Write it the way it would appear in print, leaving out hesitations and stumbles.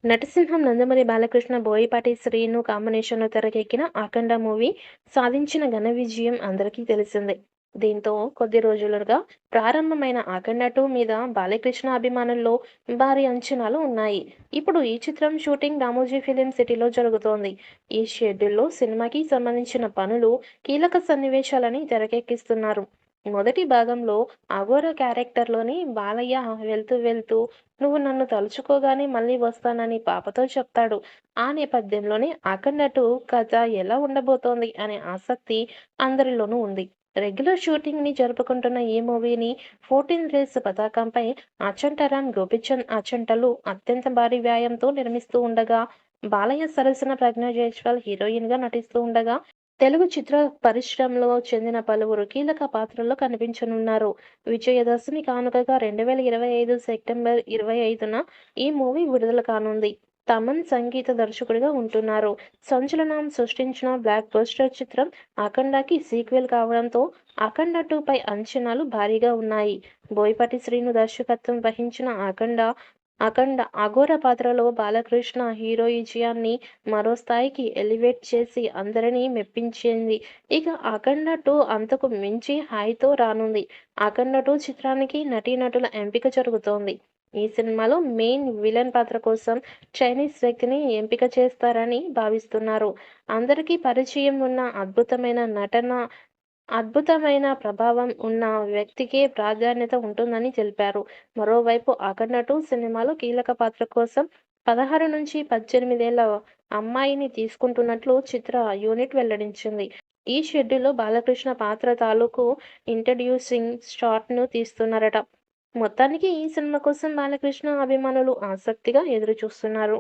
నటసింహం నందమూరి బాలకృష్ణ, బోయపాటి శ్రీను కాంబినేషన్‌లో తెరకెక్కిన 'అఖండ' మూవీ సాధించిన ఘన విజయం అందరికీ తెలిసిందే. దీంతో కొద్ది రోజులుగా ప్రారంభమైన 'అఖండ 2' మీద బాలకృష్ణ అభిమానుల్లో భారీ అంచనాలు ఉన్నాయి. ఇప్పుడు ఈ చిత్రం షూటింగ్ రామోజీ ఫిల్మ్ సిటీలో జరుగుతోంది. ఈ షెడ్యూల్‌లో సినిమాకి సంబంధించిన పనులు, కీలక సన్నివేశాలని తెరకెక్కిస్తున్నారు. మొదటి భాగంలో అఘోరా క్యారెక్టర్‌లోని బాలయ్య వెళ్తూ వెళ్తూ నువ్వు నన్ను తలుచుకోగానే మళ్ళీ వస్తానని పాపతో చెప్తాడు. ఆ నేపథ్యంలోనే 'అఖండ 2' కథ ఎలా ఉండబోతోంది అనే ఆసక్తి అందరిలోనూ ఉంది. రెగ్యులర్ షూటింగ్‌ని జరుపుకుంటున్న ఈ మూవీని 14 రేస్ పతాకంపై అచంటారాం గోపీచంద్ అచంటలు అత్యంత భారీ వ్యయంతో నిర్మిస్తూ ఉండగా, బాలయ్య సరసన ప్రజ్ఞ జైస్వాల్ హీరోయిన్‌గా నటిస్తూ ఉండగా, తెలుగు చిత్ర పరిశ్రమలో చెందిన పలువురు కీలక పాత్రల్లో కనిపించనున్నారు. విజయదశమి కానుకగా 2025 సెప్టెంబర్ 25న ఈ మూవీ విడుదల కానుంది. తమన్ సంగీత దర్శకుడిగా ఉంటున్నారు. సంచలనం సృష్టించిన బ్లాక్ బస్టర్ చిత్రం 'అఖండ'కి సీక్వెల్ కావడంతో 'అఖండ 2' పై అంచనాలు భారీగా ఉన్నాయి. బోయపాటి శ్రీను దర్శకత్వం వహించిన 'అఘోర' పాత్రలో బాలకృష్ణ హీరోయిజాన్ని మరో స్థాయికి ఎలివేట్ చేసి అందరినీ మెప్పించింది. ఇక 'అఖండ 2' అంతకు మించి హైతో రానుంది. 'అఖండ 2' చిత్రానికి నటీనటుల ఎంపిక జరుగుతోంది. ఈ సినిమాలో మెయిన్ విలన్ పాత్ర కోసం చైనీస్ వ్యక్తిని ఎంపిక చేస్తారని భావిస్తున్నారు. అందరికీ పరిచయం ఉన్న అద్భుతమైన ప్రభావం ఉన్న వ్యక్తికే ప్రాధాన్యత ఉంటుందని తెలిపారు. మరోవైపు 'అఖండ 2' సినిమాలో కీలక పాత్ర కోసం 16-18 ఏళ్ల అమ్మాయిని తీసుకుంటున్నట్లు చిత్ర యూనిట్ వెల్లడించింది. ఈ షెడ్యూల్‌లో బాలకృష్ణ పాత్ర తాలూకు ఇంట్రడ్యూసింగ్ షాట్‌ను తీస్తున్నారట. మొత్తానికి ఈ సినిమా కోసం బాలకృష్ణ అభిమానులు ఆసక్తిగా ఎదురుచూస్తున్నారు.